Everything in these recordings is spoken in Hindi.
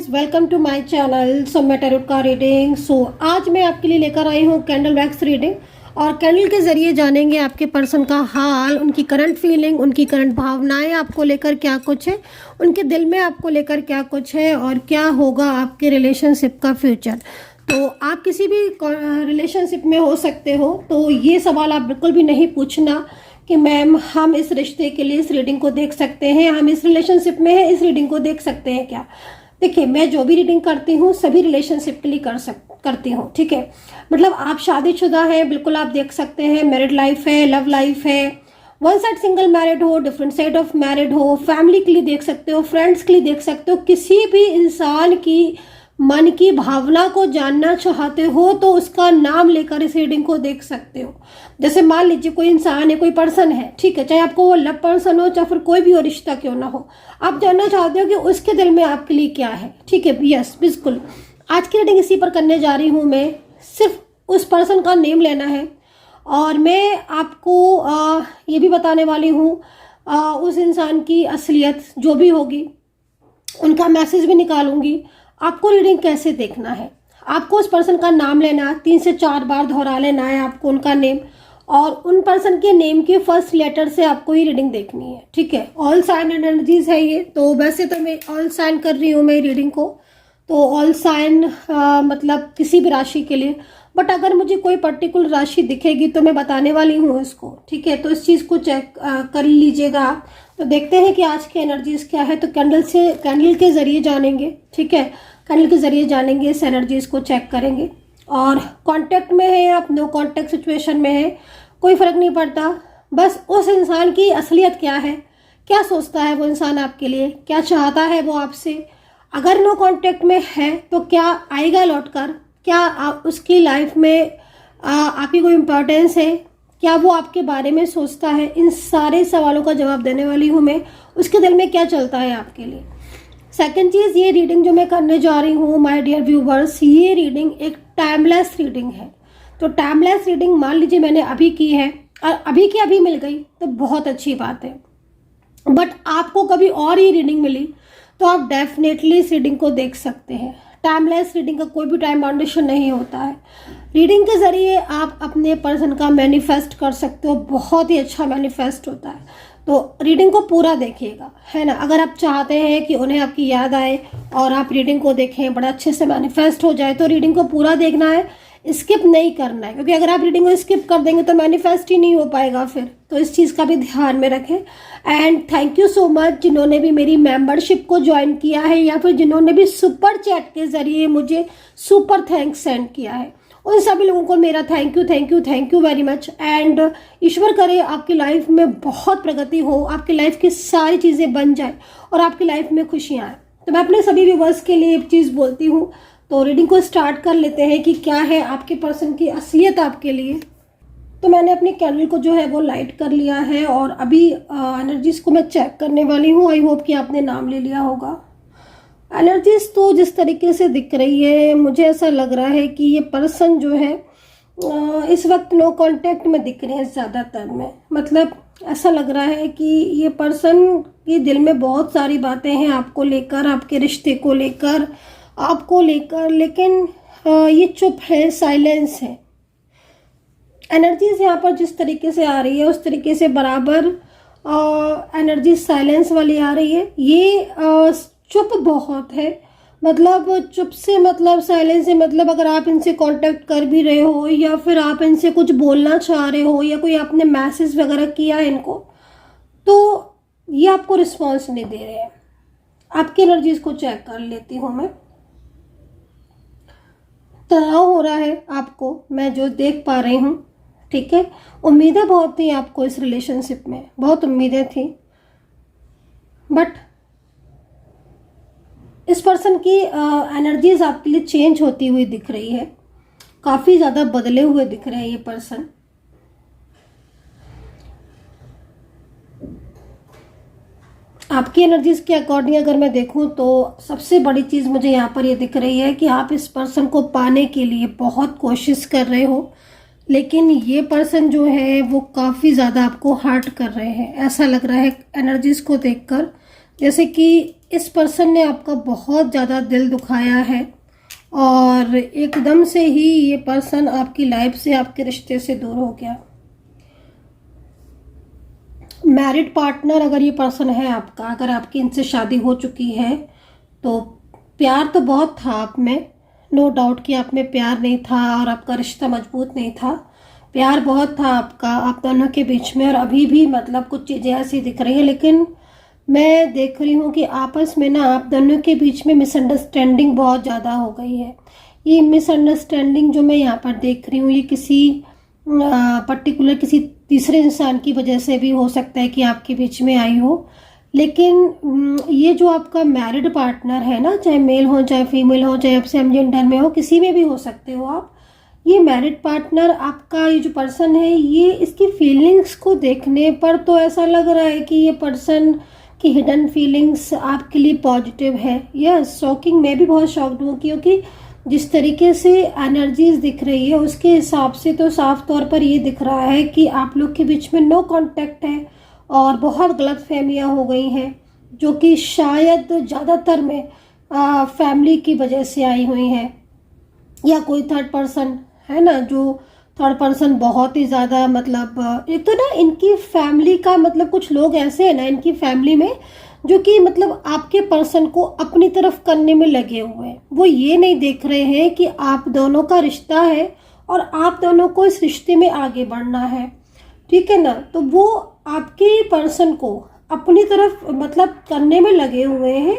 Welcome to my channel Saumya tarot का रीडिंग। आज मैं आपके लिए लेकर आई हूँ कैंडल वैक्स रीडिंग और कैंडल के ज़रिए जानेंगे आपके पर्सन का हाल, उनकी करंट फीलिंग, उनकी करंट भावनाएं आपको लेकर क्या कुछ है, उनके दिल में आपको लेकर क्या कुछ है और क्या होगा आपके रिलेशनशिप का फ्यूचर। तो आप किसी भी रिलेशनशिप में हो सकते हो, तो ये सवाल आप बिल्कुल भी नहीं पूछना कि मैम हम इस रिश्ते के लिए इस रीडिंग को देख सकते हैं, हम इस रिलेशनशिप में हैं, इस रीडिंग को देख सकते हैं क्या। देखिए, मैं जो भी रीडिंग करती हूँ सभी रिलेशनशिप के लिए करती हूँ, ठीक है। मतलब आप शादीशुदा हैं, बिल्कुल आप देख सकते हैं, मैरिड लाइफ है, लव लाइफ है, वन साइड सिंगल मैरिड हो, डिफरेंट साइड ऑफ मैरिड हो, फैमिली के लिए देख सकते हो, फ्रेंड्स के लिए देख सकते हो, किसी भी इंसान की मन की भावना को जानना चाहते हो तो उसका नाम लेकर इस रीडिंग को देख सकते हो। जैसे मान लीजिए कोई इंसान है, कोई पर्सन है, ठीक है, चाहे आपको वो लव पर्सन हो चाहे फिर कोई भी और रिश्ता क्यों ना हो, आप जानना चाहते हो कि उसके दिल में आपके लिए क्या है, ठीक है। यस, बिल्कुल आज की रीडिंग इसी पर करने जा रही हूँ मैं। सिर्फ उस पर्सन का नेम लेना है और मैं आपको ये भी बताने वाली हूँ उस इंसान की असलियत जो भी होगी, उनका मैसेज भी निकालूंगी। आपको रीडिंग कैसे देखना है, आपको उस पर्सन का नाम लेना, 3 से 4 बार दोहरा लेना है आपको उनका नेम, और उन पर्सन के नेम के फर्स्ट लेटर से आपको ये रीडिंग देखनी है, ठीक है। ऑल साइन एनर्जीज है ये, तो वैसे तो मैं ऑल साइन कर रही हूँ मैं रीडिंग को, तो ऑल साइन मतलब किसी भी राशि के लिए, बट अगर मुझे कोई पर्टिकुलर राशि दिखेगी तो मैं बताने वाली हूँ इसको, ठीक है। तो इस चीज़ को चेक कर लीजिएगा आप। तो देखते हैं कि आज की एनर्जीज क्या है, तो कैंडल के जरिए जानेंगे, ठीक है। कैंडल के जरिए जानेंगे, इस एनर्जीज को चेक करेंगे। और कांटेक्ट में है आप, नो कांटेक्ट सिचुएशन में है, कोई फर्क नहीं पड़ता। बस उस इंसान की असलियत क्या है, क्या सोचता है वो इंसान आपके लिए, क्या चाहता है वो आपसे। अगर नो कांटेक्ट में है तो क्या आएगा लौट कर, क्या उसकी लाइफ में आपकी कोई इम्पोर्टेंस है, क्या वो आपके बारे में सोचता है। इन सारे सवालों का जवाब देने वाली हूँ मैं, उसके दिल में क्या चलता है आपके लिए। सेकंड चीज़, ये रीडिंग जो मैं करने जा रही हूँ माय डियर व्यूवर्स, ये रीडिंग एक टाइमलेस रीडिंग है। तो टाइमलेस रीडिंग मान लीजिए मैंने अभी की है और अभी की अभी मिल गई तो बहुत अच्छी बात है, बट आपको कभी और ही रीडिंग मिली तो आप डेफिनेटली इस रीडिंग को देख सकते हैं। टाइमलेस रीडिंग का कोई भी टाइम बाउंडेशन नहीं होता है। रीडिंग के ज़रिए आप अपने पर्सन का मैनिफेस्ट कर सकते हो, बहुत ही अच्छा मैनिफेस्ट होता है। तो रीडिंग को पूरा देखिएगा, है ना। अगर आप चाहते हैं कि उन्हें आपकी याद आए और आप रीडिंग को देखें, बड़ा अच्छे से मैनिफेस्ट हो जाए, तो रीडिंग को पूरा देखना है, स्किप नहीं करना है, क्योंकि अगर आप रीडिंग को स्किप कर देंगे तो मैनिफेस्ट ही नहीं हो पाएगा फिर। तो इस चीज़ का भी ध्यान में रखें। And thank you so much जिन्होंने भी मेरी मेंबरशिप को ज्वाइन किया है या फिर जिन्होंने भी सुपर चैट के ज़रिए मुझे सुपर थैंक्स सेंड किया है, उन सभी लोगों को मेरा thank you very much. And ईश्वर करे आपकी लाइफ में बहुत प्रगति हो, आपकी लाइफ की सारी चीज़ें बन जाए और आपकी लाइफ में खुशियाँ आए। तो मैं अपने सभी व्यूवर्स के लिए एक चीज़ बोलती हूँ। तो रीडिंग को स्टार्ट कर लेते हैं कि क्या है आपके पर्सन की असलियत आपके लिए। तो मैंने अपनी कैंडल को जो है वो लाइट कर लिया है और अभी एनर्जीज को मैं चेक करने वाली हूँ। आई होप कि आपने नाम ले लिया होगा। एनर्जीज तो जिस तरीके से दिख रही है, मुझे ऐसा लग रहा है कि ये पर्सन जो है इस वक्त नो कांटेक्ट में दिख रहे हैं ज़्यादातर में। मतलब ऐसा लग रहा है कि ये पर्सन के दिल में बहुत सारी बातें हैं आपको लेकर, आपके रिश्ते को लेकर, आपको लेकर, लेकिन ये चुप है, साइलेंस है। एनर्जीज यहाँ पर जिस तरीके से आ रही है उस तरीके से बराबर एनर्जी साइलेंस वाली आ रही है। ये चुप बहुत है, मतलब चुप से मतलब साइलेंस से मतलब अगर आप इनसे कांटेक्ट कर भी रहे हो या फिर आप इनसे कुछ बोलना चाह रहे हो या कोई आपने मैसेज वगैरह किया है इनको, तो ये आपको रिस्पॉन्स नहीं दे रहे हैं। आपकी एनर्जीज को चेक कर लेती हूँ मैं। तनाव हो रहा है आपको, मैं जो देख पा रही हूँ, ठीक है। उम्मीदें बहुत थी आपको इस रिलेशनशिप में, बहुत उम्मीदें थी, बट इस पर्सन की एनर्जीज आपके लिए चेंज होती हुई दिख रही है, काफ़ी ज़्यादा बदले हुए दिख रहे हैं ये पर्सन। आपकी एनर्जीज के अकॉर्डिंग अगर मैं देखूं तो सबसे बड़ी चीज़ मुझे यहाँ पर ये दिख रही है कि आप इस पर्सन को पाने के लिए बहुत कोशिश कर रहे हो, लेकिन ये पर्सन जो है वो काफ़ी ज़्यादा आपको हर्ट कर रहे हैं। ऐसा लग रहा है एनर्जीज को देखकर, जैसे कि इस पर्सन ने आपका बहुत ज़्यादा दिल दुखाया है और एकदम से ही ये पर्सन आपकी लाइफ से, आपके रिश्ते से दूर हो गया। मैरिड पार्टनर अगर ये पर्सन है आपका, अगर आपकी इनसे शादी हो चुकी है तो प्यार तो बहुत था आप में, नो डाउट कि आप में प्यार नहीं था और आपका रिश्ता मजबूत नहीं था। प्यार बहुत था आपका, आप दोनों के बीच में, और अभी भी मतलब कुछ चीज़ें ऐसी दिख रही हैं, लेकिन मैं देख रही हूँ कि आपस में ना आप दोनों के बीच में मिसअंडरस्टैंडिंग बहुत ज़्यादा हो गई है। ये मिसअंडरस्टैंडिंग जो मैं यहाँ पर देख रही हूँ, ये किसी पर्टिकुलर किसी तीसरे इंसान की वजह से भी हो सकता है कि आपके बीच में आई हो। लेकिन ये जो आपका मैरिड पार्टनर है ना, चाहे मेल हो चाहे फीमेल हो, चाहे आप सेम जेंडर में हो, किसी में भी हो सकते हो आप, ये मैरिड पार्टनर आपका, ये जो पर्सन है, ये इसकी फीलिंग्स को देखने पर तो ऐसा लग रहा है कि ये पर्सन की हिडन फीलिंग्स आपके लिए पॉजिटिव है। यस, शॉकिंग, मैं भी बहुत शॉक्ड हूँ, क्योंकि जिस तरीके से एनर्जीज दिख रही है उसके हिसाब से तो साफ तौर पर ये दिख रहा है कि आप लोग के बीच में नो कांटेक्ट है और बहुत गलत फहमियाँ हो गई हैं, जो कि शायद ज़्यादातर में फैमिली की वजह से आई हुई हैं, या कोई थर्ड पर्सन है ना, जो थर्ड पर्सन बहुत ही ज़्यादा, मतलब एक तो ना इनकी फैमिली का, मतलब कुछ लोग ऐसे हैं ना इनकी फैमिली में जो कि मतलब आपके पर्सन को अपनी तरफ करने में लगे हुए हैं। वो ये नहीं देख रहे हैं कि आप दोनों का रिश्ता है और आप दोनों को इस रिश्ते में आगे बढ़ना है, ठीक है ना। तो वो आपके पर्सन को अपनी तरफ मतलब करने में लगे हुए हैं,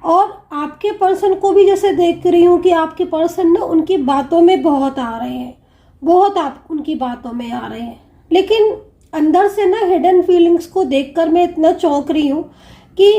और आपके पर्सन को भी जैसे देख रही हूँ कि आपके पर्सन ना उनकी बातों में बहुत आ रहे हैं, बहुत आप उनकी बातों में आ रहे हैं। लेकिन अंदर से ना हिडन फीलिंग्स को देखकर मैं इतना चौंक रही हूँ कि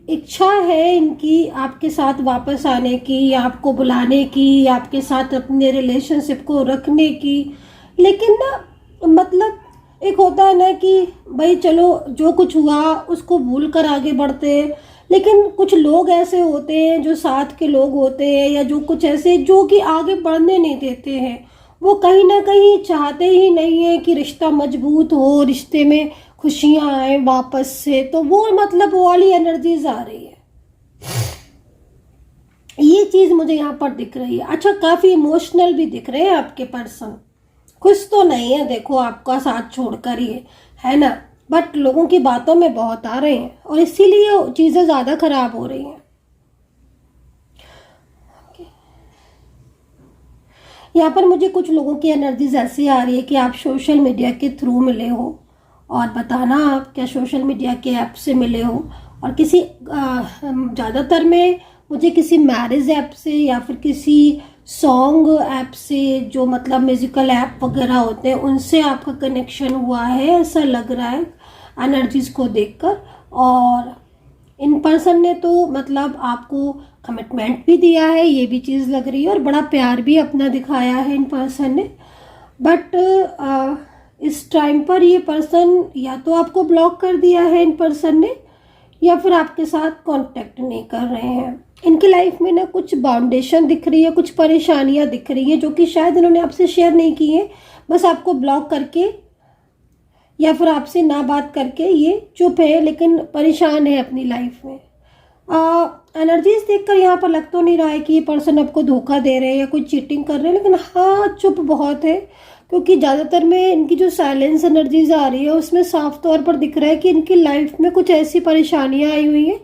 इच्छा है इनकी आपके साथ वापस आने की, आपको बुलाने की, आपके साथ अपने रिलेशनशिप को रखने की। लेकिन ना मतलब एक होता है ना कि भाई चलो जो कुछ हुआ उसको भूल कर आगे बढ़ते हैं, लेकिन कुछ लोग ऐसे होते हैं जो साथ के लोग होते हैं, या जो कुछ ऐसे जो कि आगे बढ़ने नहीं देते हैं। वो कहीं ना कहीं चाहते ही नहीं है कि रिश्ता मजबूत हो, रिश्ते में खुशियां आए वापस से। तो वो मतलब वो वाली एनर्जीज आ रही है, ये चीज मुझे यहाँ पर दिख रही है। अच्छा, काफी इमोशनल भी दिख रहे हैं आपके पर्सन, खुश तो नहीं है देखो आपका साथ छोड़कर ही है ना, बट लोगों की बातों में बहुत आ रहे हैं और इसीलिए चीजें ज्यादा खराब हो रही हैं। यहाँ पर मुझे कुछ लोगों की एनर्जीज ऐसी आ रही है कि आप सोशल मीडिया के थ्रू मिले हो, और बताना आप क्या सोशल मीडिया के ऐप से मिले हो, और किसी ज़्यादातर में मुझे किसी मैरिज ऐप से या फिर किसी सॉन्ग ऐप से, जो मतलब म्यूजिकल ऐप वगैरह होते हैं, उनसे आपका कनेक्शन हुआ है ऐसा लग रहा है एनर्जीज़ को देखकर। और इन पर्सन ने तो मतलब आपको कमिटमेंट भी दिया है, ये भी चीज़ लग रही है, और बड़ा प्यार भी अपना दिखाया है इन पर्सन ने। बट इस टाइम पर ये पर्सन या तो आपको ब्लॉक कर दिया है इन पर्सन ने, या फिर आपके साथ कांटेक्ट नहीं कर रहे हैं। इनकी लाइफ में ना कुछ बाउंडेशन दिख रही है, कुछ परेशानियां दिख रही है जो कि शायद इन्होंने आपसे शेयर नहीं की है, बस आपको ब्लॉक करके या फिर आपसे ना बात करके ये चुप है, लेकिन परेशान है अपनी लाइफ में। एनर्जीज देखकर यहाँ पर लग तो नहीं रहा है कि ये पर्सन आपको धोखा दे रहे हैं या कोई चीटिंग कर रहे हैं, लेकिन हाँ चुप बहुत है, क्योंकि ज़्यादातर में इनकी जो साइलेंस एनर्जीज आ रही है उसमें साफ तौर पर दिख रहा है कि इनकी लाइफ में कुछ ऐसी परेशानियां आई हुई हैं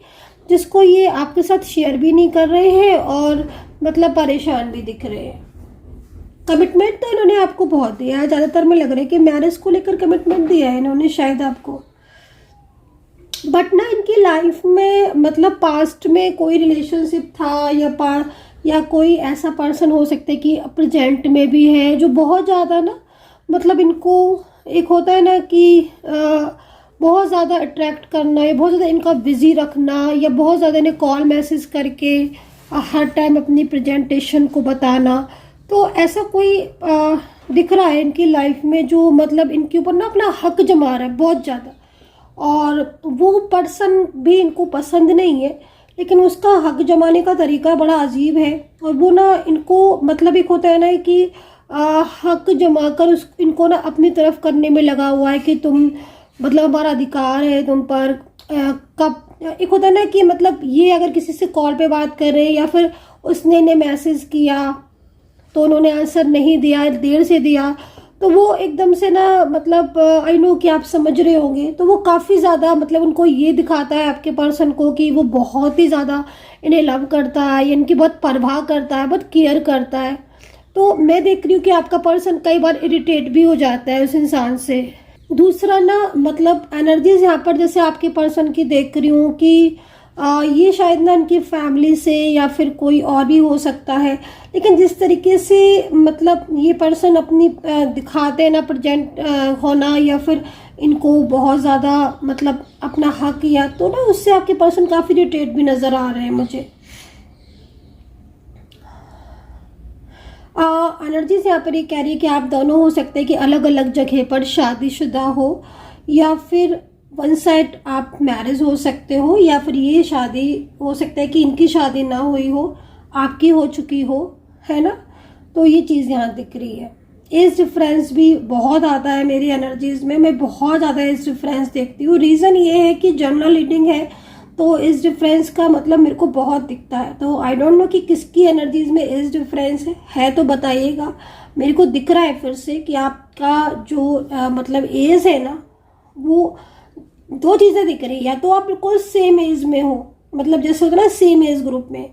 जिसको ये आपके साथ शेयर भी नहीं कर रहे हैं, और मतलब परेशान भी दिख रहे हैं। कमिटमेंट तो इन्होंने आपको बहुत दिया है, ज़्यादातर में लग रहा है कि मैरिज को लेकर कमिटमेंट दिया है इन्होंने शायद आपको। बट ना इनकी लाइफ में मतलब पास्ट में कोई रिलेशनशिप था, या कोई ऐसा पर्सन हो सकता है कि प्रेजेंट में भी है, जो बहुत ज़्यादा ना मतलब इनको एक होता है ना कि बहुत ज़्यादा अट्रैक्ट करना, या बहुत ज़्यादा इनका बिजी रखना, या बहुत ज़्यादा इन्हें कॉल मैसेज करके हर टाइम अपनी प्रेजेंटेशन को बताना। तो ऐसा कोई दिख रहा है इनकी लाइफ में जो मतलब इनके ऊपर ना अपना हक जमा रहा है बहुत ज़्यादा, और वो पर्सन भी इनको पसंद नहीं है, लेकिन उसका हक जमाने का तरीका बड़ा अजीब है। और वो ना इनको मतलब एक होता है ना कि हक जमा कर इनको ना अपनी तरफ करने में लगा हुआ है कि तुम मतलब हमारा अधिकार है तुम पर, कब एक होता है ना कि मतलब ये अगर किसी से कॉल पे बात कर रहे हैं या फिर उसने ने मैसेज किया तो उन्होंने आंसर नहीं दिया, देर से दिया, तो वो एकदम से ना मतलब आई नो कि आप समझ रहे होंगे, तो वो काफ़ी ज़्यादा मतलब उनको ये दिखाता है आपके पर्सन को कि वो बहुत ही ज़्यादा इन्हें लव करता है, इनकी बहुत परवाह करता है, बहुत केयर करता है। तो मैं देख रही हूँ कि आपका पर्सन कई बार इरिटेट भी हो जाता है उस इंसान से। दूसरा ना मतलब एनर्जीज यहाँ पर जैसे आपके पर्सन की देख रही हूँ कि ये शायद ना इनकी फैमिली से या फिर कोई और भी हो सकता है, लेकिन जिस तरीके से मतलब ये पर्सन अपनी दिखाते हैं ना प्रेजेंट होना या फिर इनको बहुत ज़्यादा मतलब अपना हक या, तो ना उससे आपके पर्सन काफ़ी इरिटेट भी नज़र आ रहे हैं मुझे। एनर्जीज यहाँ पर ये कह रही है कि आप दोनों हो सकते हैं कि अलग अलग जगह पर शादीशुदा हो या फिर वन साइड आप मैरिज हो सकते हो, या फिर ये शादी हो सकता है कि इनकी शादी ना हुई हो, आपकी हो चुकी हो, है ना। तो ये चीज़ यहाँ दिख रही है। एज डिफरेंस भी बहुत आता है मेरी एनर्जीज में, मैं बहुत ज़्यादा एज डिफरेंस देखती हूँ। रीज़न ये है कि जनरल रीडिंग है तो इस डिफरेंस का मतलब मेरे को बहुत दिखता है। तो आई डोंट नो कि किसकी एनर्जीज में इस डिफरेंस है तो बताइएगा। मेरे को दिख रहा है फिर से कि आपका जो मतलब एज है ना, वो दो चीज़ें दिख रही है। या तो आप बिल्कुल सेम एज में हो, मतलब जैसे होता है ना सेम एज ग्रुप में,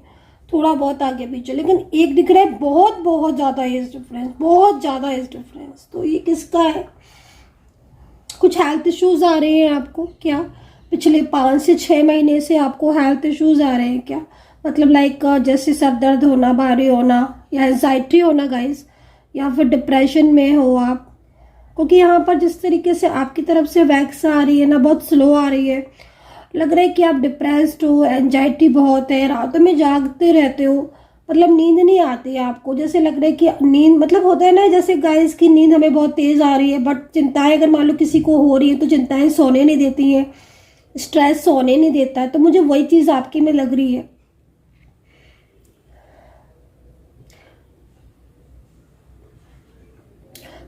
थोड़ा बहुत आगे पीछे, लेकिन एक दिख रहा है बहुत बहुत ज़्यादा एज डिफरेंस, बहुत ज़्यादा एज डिफरेंस। तो ये किसका है? कुछ हेल्थ इश्यूज आ रहे हैं आपको क्या? पिछले 5 से 6 महीने से आपको हेल्थ इश्यूज आ रहे हैं क्या? मतलब लाइक जैसे सर दर्द होना, भारी होना या एंजाइटी होना गाइस, या फिर डिप्रेशन में हो आप, क्योंकि यहाँ पर जिस तरीके से आपकी तरफ से वैक्स आ रही है ना, बहुत स्लो आ रही है। लग रहा है कि आप डिप्रेस्ड हो, एंजाइटी बहुत है, रातों में जागते रहते हो, मतलब नींद नहीं आती है आपको। जैसे लग रहा है कि नींद मतलब होता है ना जैसे गाइस की नींद हमें बहुत तेज आ रही है, बट चिंताएं अगर मान लो किसी को हो रही है तो चिंताएं सोने नहीं देती हैं, स्ट्रेस सोने नहीं देता है। तो मुझे वही चीज़ आपकी में लग रही है।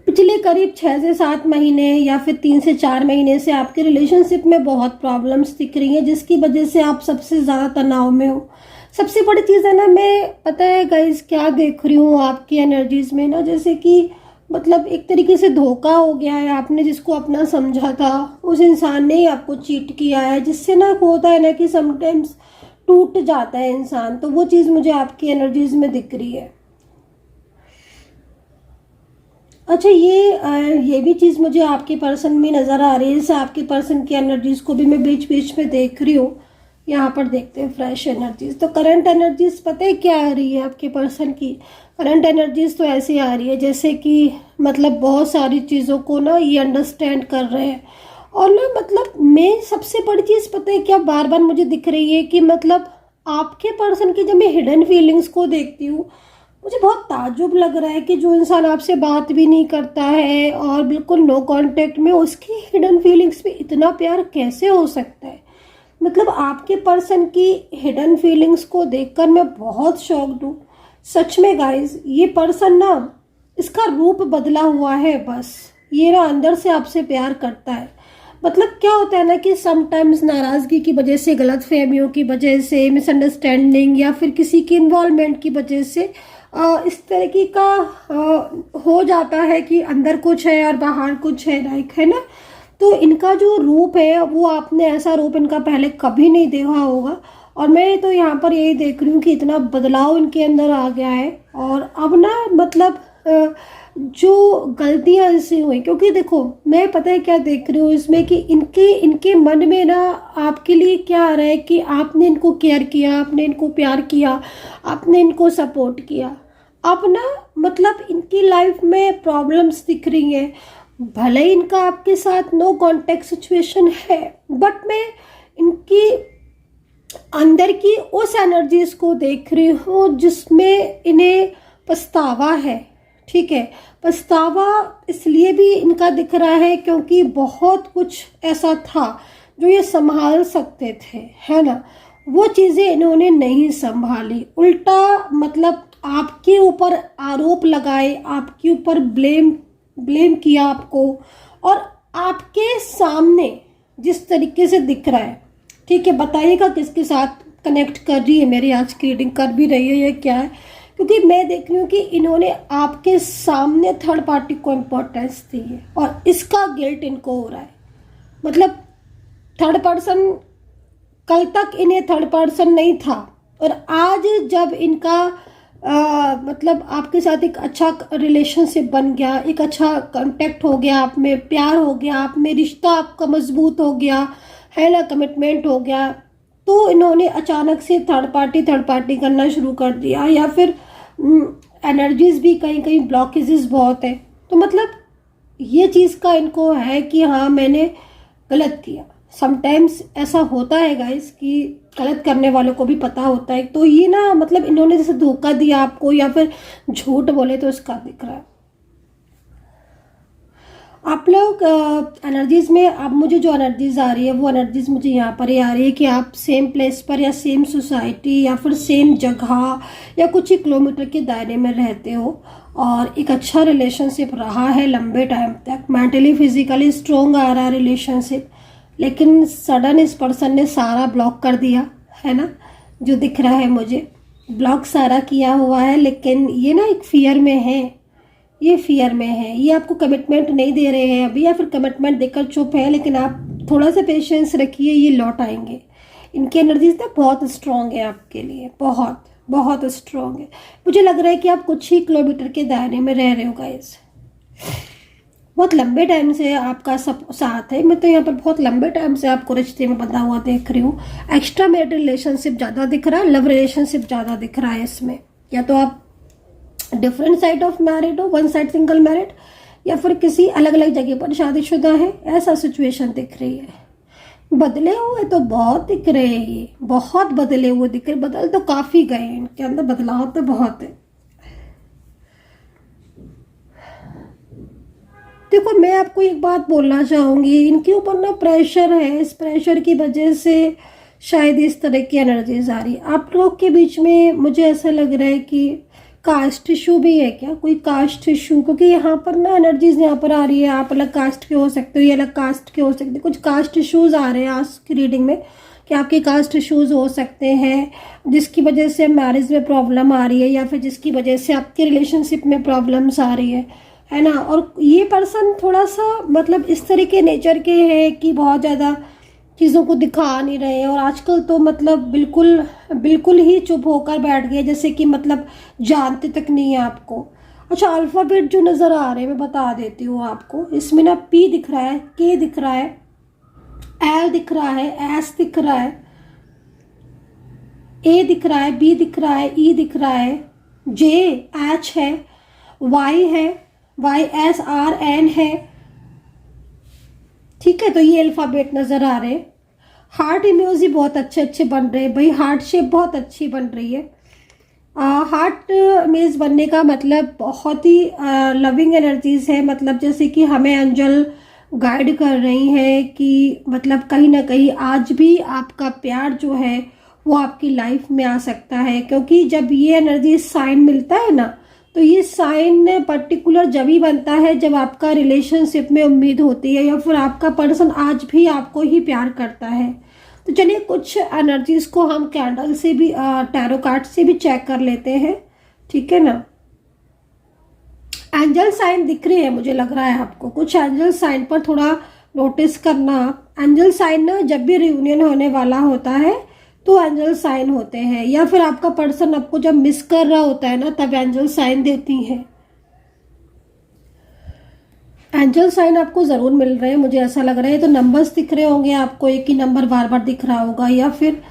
पिछले करीब 6 से 7 महीने या फिर 3 से 4 महीने से आपके रिलेशनशिप में बहुत प्रॉब्लम्स दिख रही हैं, जिसकी वजह से आप सबसे ज़्यादा तनाव में हो। सबसे बड़ी चीज़ है ना, मैं पता है गाइस क्या देख रही हूँ आपकी एनर्जीज में ना, जैसे कि मतलब एक तरीके से धोखा हो गया है। आपने जिसको अपना समझा था उस इंसान ने ही आपको चीट किया है, जिससे ना होता है ना कि समटाइम्स टूट जाता है इंसान। तो वो चीज़ मुझे आपकी एनर्जीज में दिख रही है। अच्छा, ये भी चीज़ मुझे आपके पर्सन में नज़र आ रही है। जैसे आपके पर्सन की एनर्जीज को भी मैं बीच बीच में देख रही हूँ। यहाँ पर देखते हैं फ्रेश एनर्जीज। तो करंट एनर्जीज पता है क्या आ रही है आपके पर्सन की? करंट एनर्जीज तो ऐसी आ रही है जैसे कि मतलब बहुत सारी चीज़ों को ना ये अंडरस्टैंड कर रहे हैं। और ना मतलब मैं सबसे बड़ी चीज़ पता है क्या बार बार मुझे दिख रही है कि मतलब आपके पर्सन की जब मैं हिडन फीलिंग्स को देखती हूँ, मुझे बहुत ताज्जुब लग रहा है कि जो इंसान आपसे बात भी नहीं करता है और बिल्कुल नो कांटेक्ट में, उसकी हिडन फीलिंग्स पे इतना प्यार कैसे हो सकता है। मतलब आपके पर्सन की हिडन फीलिंग्स को देखकर मैं बहुत शॉक्ड हूँ सच में गाइस। ये पर्सन ना, इसका रूप बदला हुआ है, बस ये ना अंदर से आपसे प्यार करता है। मतलब क्या होता है ना कि समटाइम्स नाराज़गी की वजह से, गलत फहमियों की वजह से, मिसअंडरस्टैंडिंग या फिर किसी की इन्वॉल्वमेंट की वजह से इस तरीके का हो जाता है कि अंदर कुछ है और बाहर कुछ है, लाइक है ना। तो इनका जो रूप है वो आपने ऐसा रूप इनका पहले कभी नहीं देखा होगा। और मैं तो यहाँ पर यही देख रही हूँ कि इतना बदलाव इनके अंदर आ गया है। और अब ना मतलब जो गलतियाँ ऐसी हुई, क्योंकि देखो मैं पता है क्या देख रही हूँ इसमें कि इनके मन में ना आपके लिए क्या आ रहा है कि आपने इनको केयर किया, आपने इनको प्यार किया, आपने इनको सपोर्ट किया। अब ना मतलब इनकी लाइफ में प्रॉब्लम्स दिख रही हैं। भले ही इनका आपके साथ नो कॉन्टेक्ट सिचुएशन है, बट मैं इनकी अंदर की उस एनर्जीज को देख रही हूँ जिसमें इन्हें पछतावा है। ठीक है, पछतावा इसलिए भी इनका दिख रहा है क्योंकि बहुत कुछ ऐसा था जो ये संभाल सकते थे, है ना। वो चीज़ें इन्होंने नहीं संभाली, उल्टा मतलब आपके ऊपर आरोप लगाए, आपके ऊपर ब्लेम किया आपको। और आपके सामने जिस तरीके से दिख रहा है ठीक है, बताइएगा किसके साथ कनेक्ट कर रही है मेरी आज की रीडिंग, कर भी रही है या क्या है, क्योंकि मैं देख रही हूँ कि इन्होंने आपके सामने थर्ड पार्टी को इम्पोर्टेंस दी है और इसका गिल्ट इनको हो रहा है। मतलब थर्ड पर्सन, कल तक इन्हें थर्ड पर्सन नहीं था और आज जब इनका मतलब आपके साथ एक अच्छा रिलेशनशिप बन गया, एक अच्छा कांटेक्ट हो गया, आप में प्यार हो गया, आप में रिश्ता आपका मजबूत हो गया है ना, कमिटमेंट हो गया, तो इन्होंने अचानक से थर्ड पार्टी करना शुरू कर दिया, या फिर एनर्जीज भी कहीं कहीं ब्लॉकेजेस बहुत है। तो मतलब ये चीज़ का इनको है कि हाँ मैंने गलत किया। समटाइम्स ऐसा होता है गाइस कि गलत करने वालों को भी पता होता है, तो ये ना मतलब इन्होंने जैसे धोखा दिया आपको या फिर झूठ बोले तो इसका दिख रहा है। आप लोग एनर्जीज में, अब मुझे जो एनर्जीज आ रही है वो एनर्जीज मुझे यहाँ पर ही आ रही है कि आप सेम प्लेस पर या सेम सोसाइटी या फिर सेम जगह या कुछ ही किलोमीटर के दायरे में रहते हो और एक अच्छा रिलेशनशिप रहा है लंबे टाइम तक, मेंटली फिजिकली स्ट्रोंग आ रहा है रिलेशनशिप, लेकिन सडन इस पर्सन ने सारा ब्लॉक कर दिया है ना, जो दिख रहा है मुझे ब्लॉक सारा किया हुआ है। लेकिन ये ना एक फियर में है, ये फियर में है, ये आपको कमिटमेंट नहीं दे रहे हैं अभी, या फिर कमिटमेंट देकर चुप है, लेकिन आप थोड़ा सा पेशेंस रखिए, ये लौट आएंगे। इनकी एनर्जीज ना बहुत स्ट्रांग है आपके लिए, बहुत बहुत स्ट्रांग है। मुझे लग रहा है कि आप कुछ ही किलोमीटर के दायरे में रह रहे हो गाइस, बहुत लंबे टाइम से आपका सब साथ है। मैं तो यहाँ पर बहुत लंबे टाइम से आपको रिश्ते में बंधा हुआ देख रही हूँ। एक्स्ट्रा मैरिटल रिलेशनशिप ज़्यादा दिख रहा है, लव रिलेशनशिप ज़्यादा दिख रहा है इसमें, या तो आप डिफरेंट साइड ऑफ मैरिड हो, वन साइड सिंगल मैरिड, या फिर किसी अलग अलग जगह पर शादीशुदा है, ऐसा सिचुएशन दिख रही है। बदले हुए तो बहुत दिख रहे हैं, ये बहुत बदले हुए दिख रहे, बदल तो काफ़ी गए हैं, इनके अंदर बदलाव तो बहुत है। देखो मैं आपको एक बात बोलना चाहूँगी, इनके ऊपर ना प्रेशर है, इस प्रेशर की वजह से शायद इस तरह की एनर्जीज आ रही है आप लोग के बीच में। मुझे ऐसा लग रहा है कि कास्ट इशू भी है क्या, कोई कास्ट इशू, क्योंकि यहाँ पर ना एनर्जीज यहाँ पर आ रही है, आप अलग कास्ट के हो सकते हो, ये अलग कास्ट के हो सकते हैं, कुछ कास्ट इश्यूज आ रहे हैं आज की रीडिंग में कि आपके कास्ट इश्यूज हो सकते हैं, जिसकी वजह से मैरिज में प्रॉब्लम आ रही है, या फिर जिसकी वजह से आपके रिलेशनशिप में प्रॉब्लम्स आ रही है ना। और ये पर्सन थोड़ा सा मतलब इस तरह के नेचर के हैं कि बहुत ज़्यादा चीज़ों को दिखा नहीं रहे हैं, और आजकल तो मतलब बिल्कुल ही चुप होकर बैठ गए, जैसे कि मतलब जानते तक नहीं है आपको। अच्छा, अल्फ़ाबेट जो नज़र आ रहे हैं मैं बता देती हूँ आपको, इसमें ना पी दिख रहा है, के दिख रहा है, एल दिख रहा है, एस दिख रहा है, ए दिख रहा है, बी दिख रहा है, ई दिख रहा है, जे एच है, वाई है, वाई एस आर एन है, ठीक है। तो ये अल्फ़ाबेट नज़र आ रहे हैं। हार्ट इमोजी बहुत अच्छे बन रहे हैं भाई, हार्ट शेप बहुत अच्छी बन रही है। हार्ट इमेज बनने का मतलब बहुत ही लविंग एनर्जीज है, मतलब जैसे कि हमें एंजल गाइड कर रही है कि मतलब कहीं ना कहीं आज भी आपका प्यार जो है वो आपकी लाइफ में आ सकता है, क्योंकि जब ये एनर्जी साइन मिलता है ना, तो ये साइन पर्टिकुलर जब ही बनता है जब आपका रिलेशनशिप में उम्मीद होती है, या फिर आपका पर्सन आज भी आपको ही प्यार करता है। तो चलिए कुछ एनर्जीज को हम कैंडल से भी, टैरो कार्ड से भी चेक कर लेते हैं, ठीक है ना। एंजल साइन दिख रहे हैं, मुझे लग रहा है आपको कुछ एंजल साइन पर थोड़ा नोटिस करना। एंजल साइन ना जब भी रियूनियन होने वाला होता है तो एंजल साइन होते हैं, या फिर आपका पर्सन आपको जब मिस कर रहा होता है ना तब एंजल साइन देती हैं। एंजल साइन आपको ज़रूर मिल रहे हैं, मुझे ऐसा लग रहा है। तो नंबर्स दिख रहे होंगे आपको, एक ही नंबर बार बार दिख रहा होगा, या फिर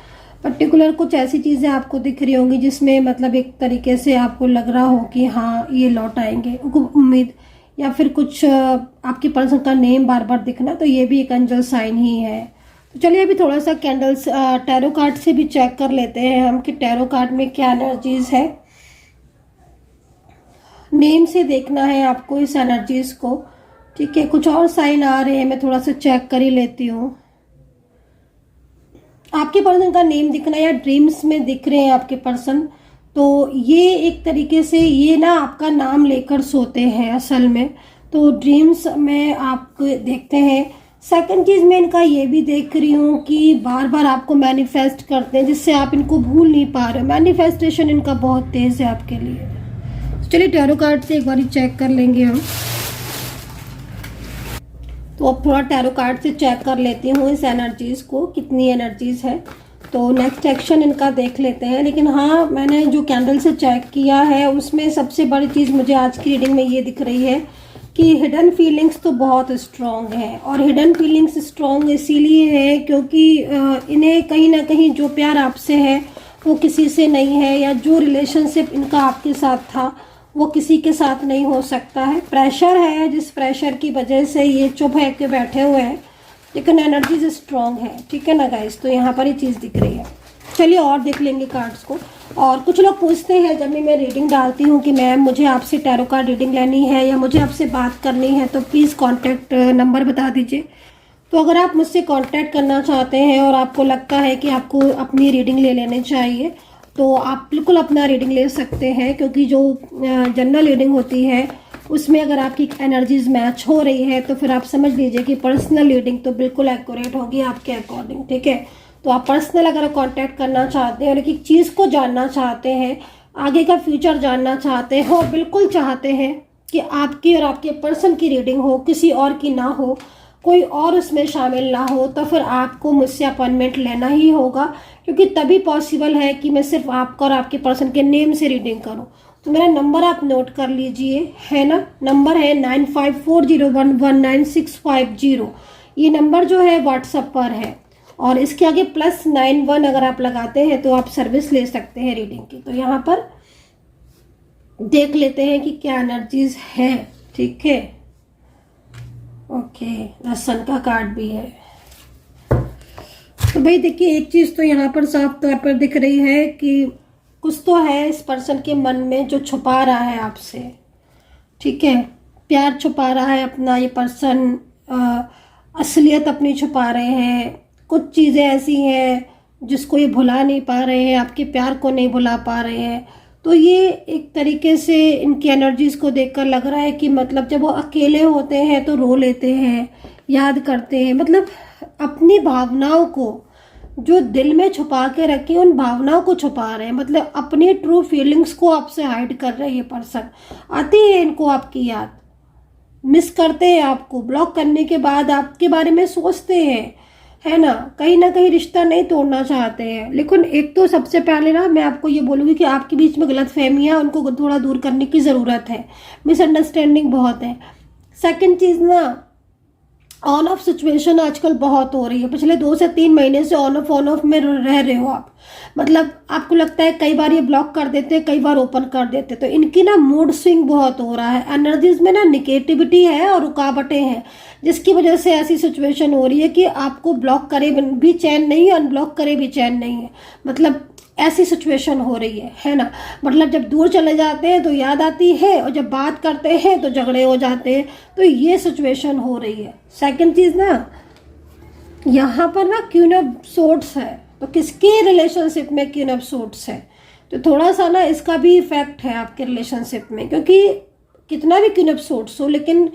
पर्टिकुलर कुछ ऐसी चीज़ें आपको दिख रही होंगी जिसमें मतलब एक तरीके से आपको लग रहा हो कि हाँ ये लौट आएंगे, उम्मीद, या फिर कुछ आपके पर्सन का नेम बार बार दिखना, तो ये भी एक एंजल साइन ही है। तो चलिए अभी थोड़ा सा कैंडल्स टैरो कार्ड से भी चेक कर लेते हैं हम कि टैरो कार्ड में क्या एनर्जीज है। नेम से देखना है आपको इस एनर्जीज को, ठीक है। कुछ और साइन आ रहे हैं, मैं थोड़ा सा चेक कर ही लेती हूँ। आपके पर्सन का नेम दिखना या ड्रीम्स में दिख रहे हैं आपके पर्सन, तो ये एक तरीके से ये ना आपका नाम लेकर सोते हैं असल में। तो ड्रीम्स में आप देखते हैं सेकंड चीज़ मैं इनका ये भी देख रही हूँ कि बार बार आपको मैनिफेस्ट करते हैं, जिससे आप इनको भूल नहीं पा रहे हो। मैनिफेस्टेशन इनका बहुत तेज़ है आपके लिए। चलिए टैरो कार्ड से एक बार चेक कर लेंगे हम। तो अब थोड़ा टैरो कार्ड से चेक कर लेती हूँ इस एनर्जीज़ को, कितनी एनर्जीज़ है। तो नेक्स्ट एक्शन इनका देख लेते हैं। लेकिन हाँ, मैंने जो कैंडल से चेक किया है उसमें सबसे बड़ी चीज़ मुझे आज की रीडिंग में ये दिख रही है कि हिडन फीलिंग्स तो बहुत स्ट्रॉन्ग है। और हिडन फीलिंग्स स्ट्रॉन्ग इसीलिए है क्योंकि इन्हें कहीं ना कहीं जो प्यार आपसे है वो किसी से नहीं है, या जो रिलेशनशिप इनका आपके साथ था वो किसी के साथ नहीं हो सकता है। प्रेशर है, जिस प्रेशर की वजह से ये चुप है के बैठे हुए हैं, लेकिन एनर्जीज स्ट्रॉन्ग है। ठीक है ना गाइस, तो यहाँ पर ये चीज़ दिख रही है। चलिए और देख लेंगे कार्ड्स को। और कुछ लोग पूछते हैं जब भी मैं रीडिंग डालती हूँ कि मैम मुझे आपसे टैरो कार्ड रीडिंग लेनी है या मुझे आपसे बात करनी है, तो प्लीज़ कॉन्टैक्ट नंबर बता दीजिए। तो अगर आप मुझसे कांटेक्ट करना चाहते हैं और आपको लगता है कि आपको अपनी रीडिंग ले लेनी चाहिए, तो आप बिल्कुल अपना रीडिंग ले सकते हैं। क्योंकि जो जनरल रीडिंग होती है उसमें अगर आपकी एनर्जीज मैच हो रही है तो फिर आप समझ लीजिए कि पर्सनल रीडिंग तो बिल्कुल एक्यूरेट होगी आपके अकॉर्डिंग। ठीक है, तो आप पर्सनल अगर कांटेक्ट करना चाहते हैं और एक चीज़ को जानना चाहते हैं, आगे का फ्यूचर जानना चाहते हैं और बिल्कुल चाहते हैं कि आपकी और आपके पर्सन की रीडिंग हो, किसी और की ना हो, कोई और उसमें शामिल ना हो, तो फिर आपको मुझसे अपॉइंटमेंट लेना ही होगा। क्योंकि तभी पॉसिबल है कि मैं सिर्फ आपका और आपके पर्सन के नेम से रीडिंग करूं। तो मेरा नंबर आप नोट कर लीजिए, है ना। नंबर है 9540119650। ये नंबर जो है व्हाट्सएप पर है, और इसके आगे +91 अगर आप लगाते हैं तो आप सर्विस ले सकते हैं रीडिंग की। तो यहाँ पर देख लेते हैं कि क्या एनर्जीज है। ठीक है, ओके, सन का कार्ड भी है। तो भाई देखिए, एक चीज़ तो यहाँ पर साफ तौर पर दिख रही है कि कुछ तो है इस पर्सन के मन में जो छुपा रहा है आपसे। ठीक है, प्यार छुपा रहा है अपना ये पर्सन, असलियत अपनी छुपा रहे हैं। कुछ चीज़ें ऐसी हैं जिसको ये भुला नहीं पा रहे हैं, आपके प्यार को नहीं भुला पा रहे हैं। तो ये एक तरीके से इनकी एनर्जीज़ को देखकर लग रहा है कि मतलब जब वो अकेले होते हैं तो रो लेते हैं, याद करते हैं, मतलब अपनी भावनाओं को जो दिल में छुपा के रखी उन भावनाओं को छुपा रहे हैं। मतलब अपनी ट्रू फीलिंग्स को आपसे हाइड कर रहे हैं ये पर्सन। आती है इनको आपकी याद, मिस करते हैं आपको, ब्लॉक करने के बाद आपके बारे में सोचते हैं, है ना कहीं रिश्ता नहीं तोड़ना चाहते हैं। लेकिन एक तो सबसे पहले ना मैं आपको ये बोलूँगी कि आपके बीच में गलत फहमियाँ, उनको थोड़ा दूर करने की ज़रूरत है। मिसअंडरस्टैंडिंग बहुत है। सेकंड चीज़ ना, ऑन ऑफ सिचुएशन आजकल बहुत हो रही है। पिछले 2 से 3 महीने से ऑन ऑफ में रह रहे हो आप। मतलब आपको लगता है कई बार ये ब्लॉक कर देते, कई बार ओपन कर देते। तो इनकी ना मूड स्विंग बहुत हो रहा है, एनर्जीज में ना निगेटिविटी है और रुकावटें हैं, जिसकी वजह से ऐसी सिचुएशन हो रही है कि आपको ब्लॉक करे भी चैन नहीं है, अनब्लॉक करे भी चैन नहीं है। मतलब ऐसी सिचुएशन हो रही है ना। मतलब जब दूर चले जाते हैं तो याद आती है, और जब बात करते हैं तो झगड़े हो जाते हैं। तो ये सिचुएशन हो रही है। सेकंड चीज़ ना, यहाँ पर ना क्वीन ऑफ सोर्ड्स है। तो किसके रिलेशनशिप में क्वीन ऑफ सोर्ड्स है, तो थोड़ा सा ना इसका भी इफेक्ट है आपके रिलेशनशिप में। क्योंकि कितना भी क्वीन ऑफ सोर्ड्स हो, लेकिन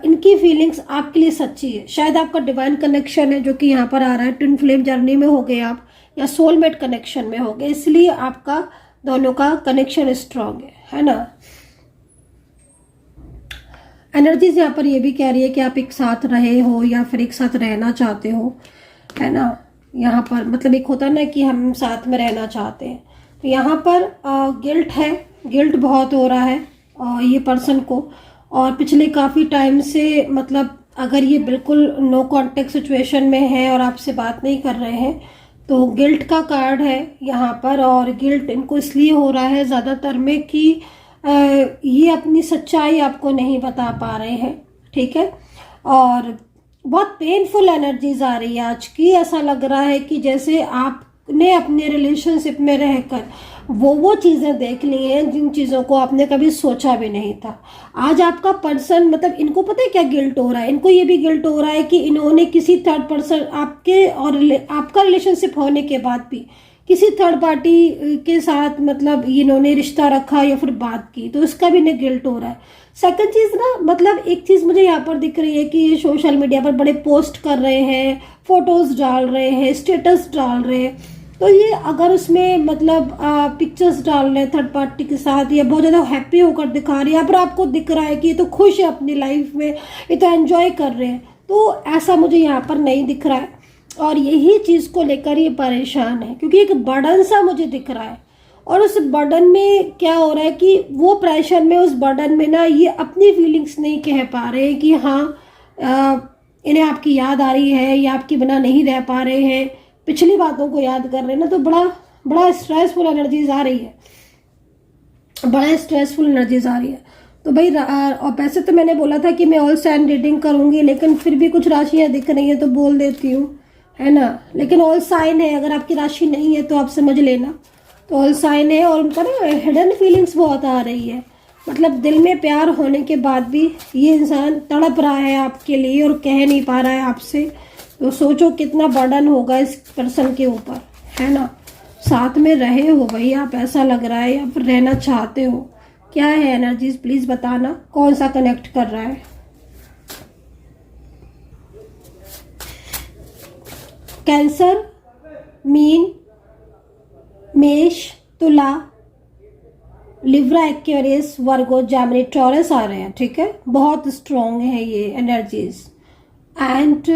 इनकी फीलिंग्स आपके लिए सच्ची है। शायद आपका डिवाइन कनेक्शन है जो कि यहाँ पर आ रहा है। ट्विन फ्लेम जर्नी में हो गए आप, या सोलमेट कनेक्शन में हो गए, इसलिए आपका दोनों का कनेक्शन स्ट्रांग है ना। एनर्जीज यहाँ पर ये भी कह रही है कि आप एक साथ रहे हो या फिर एक साथ रहना चाहते हो, है ना। यहाँ पर मतलब एक होता है ना कि हम साथ में रहना चाहते हैं। तो यहाँ पर गिल्ट है, गिल्ट बहुत हो रहा है ये पर्सन को। और पिछले काफ़ी टाइम से मतलब अगर ये बिल्कुल नो कॉन्टेक्ट सिचुएशन में है और आपसे बात नहीं कर रहे हैं, तो गिल्ट का कार्ड है यहाँ पर। और गिल्ट इनको इसलिए हो रहा है ज़्यादातर में कि ये अपनी सच्चाई आपको नहीं बता पा रहे हैं। ठीक है, और बहुत पेनफुल एनर्जीज आ रही है आज की। ऐसा लग रहा है कि जैसे आपने अपने रिलेशनशिप में रहकर वो चीज़ें देख ली हैं जिन चीज़ों को आपने कभी सोचा भी नहीं था। आज आपका पर्सन मतलब इनको पता है क्या गिल्ट हो रहा है, इनको ये भी गिल्ट हो रहा है कि इन्होंने किसी थर्ड पर्सन आपके और आपका रिलेशनशिप होने के बाद भी किसी थर्ड पार्टी के साथ मतलब इन्होंने रिश्ता रखा या फिर बात की, तो इसका भी इन्हें गिल्ट हो रहा है। सेकंड चीज़ ना, मतलब एक चीज़ मुझे यहाँ पर दिख रही है कि ये सोशल मीडिया पर बड़े पोस्ट कर रहे हैं, फोटोज़ डाल रहे हैं, स्टेटस डाल रहे हैं, तो ये अगर उसमें मतलब पिक्चर्स डाल रहे हैं थर्ड पार्टी के साथ, या बहुत ज़्यादा हैप्पी होकर दिखा रहे हैं, या फिर आपको दिख रहा है कि ये तो खुश है अपनी लाइफ में, ये तो एंजॉय कर रहे हैं, तो ऐसा मुझे यहाँ पर नहीं दिख रहा है। और यही चीज़ को लेकर ये परेशान है, क्योंकि एक बर्डन सा मुझे दिख रहा है। और उस बर्डन में क्या हो रहा है कि वो प्रेशर में, उस बर्डन में ना ये अपनी फीलिंग्स नहीं कह पा रहे हैं कि हाँ इन्हें आपकी याद आ रही है, या आपके बिना नहीं रह पा रहे हैं, पिछली बातों को याद कर रहे हैं ना, तो बड़ा स्ट्रेसफुल एनर्जीज आ रही है, बड़ा स्ट्रेसफुल एनर्जीज आ रही है। तो भाई और वैसे तो मैंने बोला था कि मैं ऑल साइन रीडिंग करूंगी, लेकिन फिर भी कुछ राशियां दिख रही हैं तो बोल देती हूँ, है ना। लेकिन ऑल साइन है, अगर आपकी राशि नहीं है तो आप समझ लेना, तो ऑल साइन है। और उनका ना हिडन फीलिंग्स बहुत आ रही है, मतलब दिल में प्यार होने के बाद भी ये इंसान तड़प रहा है आपके लिए और कह नहीं पा रहा है आपसे। तो सोचो कितना बर्डन होगा इस पर्सन के ऊपर, है ना। साथ में रहे हो भाई आप, ऐसा लग रहा है, या फिर रहना चाहते हो, क्या है एनर्जीज प्लीज बताना, कौन सा कनेक्ट कर रहा है। कैंसर, मीन, मेष, तुला, लिब्रा, एक्वेरियस, वर्गो, जेमिनी, टॉरस आ रहे हैं, ठीक है। बहुत स्ट्रॉन्ग है ये एनर्जीज एंड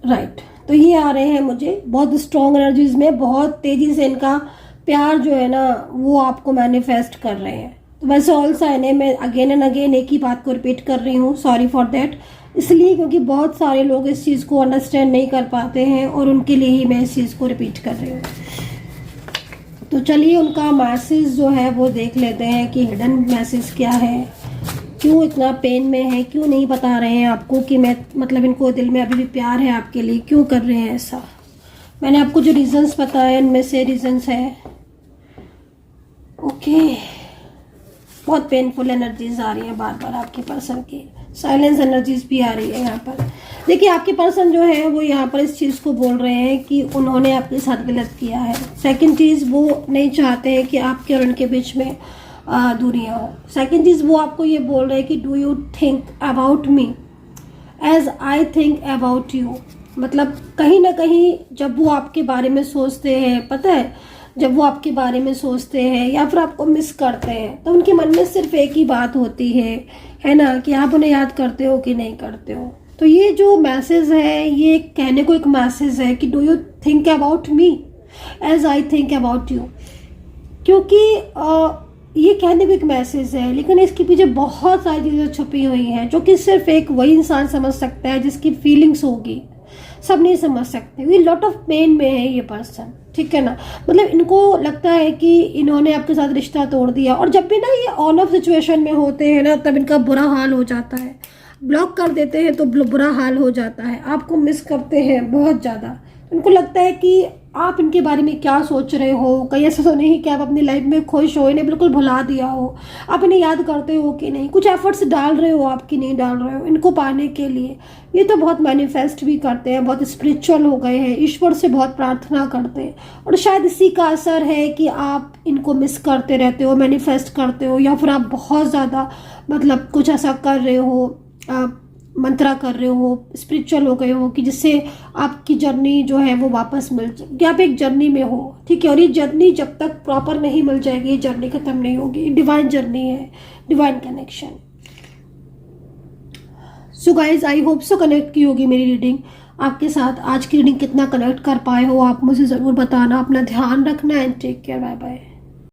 राइट। तो ये आ रहे हैं मुझे बहुत स्ट्रॉन्ग एनर्जीज में, बहुत तेजी से इनका प्यार जो है ना वो आपको मैनिफेस्ट कर रहे हैं। तो वैसे ऑल साइन है, मैं अगेन एंड अगेन एक ही बात को रिपीट कर रही हूँ, सॉरी फॉर दैट, इसलिए क्योंकि बहुत सारे लोग इस चीज़ को अंडरस्टैंड नहीं कर पाते हैं, और उनके लिए ही मैं इस चीज़ को रिपीट कर रही हूँ। तो चलिए उनका मैसेज जो है वो देख लेते हैं कि हिडन मैसेज क्या है, क्यों इतना पेन में है, क्यों नहीं बता रहे हैं आपको कि मैं मतलब इनको दिल में अभी भी प्यार है आपके लिए, क्यों कर रहे हैं ऐसा। मैंने आपको जो रीजंस बताए उनमें से रीजंस है, ओके। बहुत पेनफुल एनर्जीज आ रही है बार बार आपके पर्सन की, साइलेंस एनर्जीज भी आ रही है यहाँ पर। देखिए आपके पर्सन जो है वो यहाँ पर इस चीज़ को बोल रहे हैं कि उन्होंने आपके साथ गलत किया है। सेकंड चीज़, वो नहीं चाहते हैं कि आपके और उनके बीच में दूरियाँ हो। सेकंड चीज़, वो आपको ये बोल रहे हैं कि do you think about me as I think about you. मतलब कहीं ना कहीं जब वो आपके बारे में सोचते हैं, पता है, जब वो आपके बारे में सोचते हैं या फिर आपको मिस करते हैं, तो उनके मन में सिर्फ एक ही बात होती है ना, कि आप उन्हें याद करते हो कि नहीं करते हो। तो ये जो मैसेज है, ये कहने को एक मैसेज है कि do you think about me as I think about you, क्योंकि ये कहने को एक मैसेज है, लेकिन इसके पीछे बहुत सारी चीज़ें छुपी हुई हैं जो कि सिर्फ एक वही इंसान समझ सकता है जिसकी फीलिंग्स होगी, सब नहीं समझ सकते। ये लॉट ऑफ पेन में है ये पर्सन, ठीक है ना। मतलब इनको लगता है कि इन्होंने आपके साथ रिश्ता तोड़ दिया, और जब भी ना ये ऑन ऑफ सिचुएशन में होते हैं ना, तब इनका बुरा हाल हो जाता है। ब्लॉक कर देते हैं तो बुरा हाल हो जाता है, आपको मिस करते हैं बहुत ज़्यादा। उनको लगता है कि आप इनके बारे में क्या सोच रहे हो, कहीं ऐसा तो नहीं कि आप अपनी लाइफ में खुश हो, इन्हें बिल्कुल भुला दिया हो, आप इन्हें याद करते हो कि नहीं, कुछ एफर्ट्स डाल रहे हो आप कि नहीं डाल रहे हो इनको पाने के लिए। ये तो बहुत मैनिफेस्ट भी करते हैं, बहुत स्पिरिचुअल हो गए हैं, ईश्वर से बहुत प्रार्थना करते हैं, और शायद इसी का असर है कि आप इनको मिस करते रहते हो, मैनिफेस्ट करते हो, या फिर आप बहुत ज़्यादा मतलब कुछ ऐसा कर रहे हो, मंत्रा कर रहे हो, स्पिरिचुअल हो गए हो, कि जिससे आपकी जर्नी जो है वो वापस मिल जाए, कि आप एक जर्नी में हो, ठीक है। और ये जर्नी जब तक प्रॉपर नहीं मिल जाएगी, ये जर्नी खत्म नहीं होगी। डिवाइन जर्नी है, divine connection. So guys, I hope so connect की होगी मेरी रीडिंग आपके साथ। आज की रीडिंग कितना कनेक्ट कर पाए हो आप मुझे ज़रूर बताना। अपना ध्यान रखना and take care, bye bye.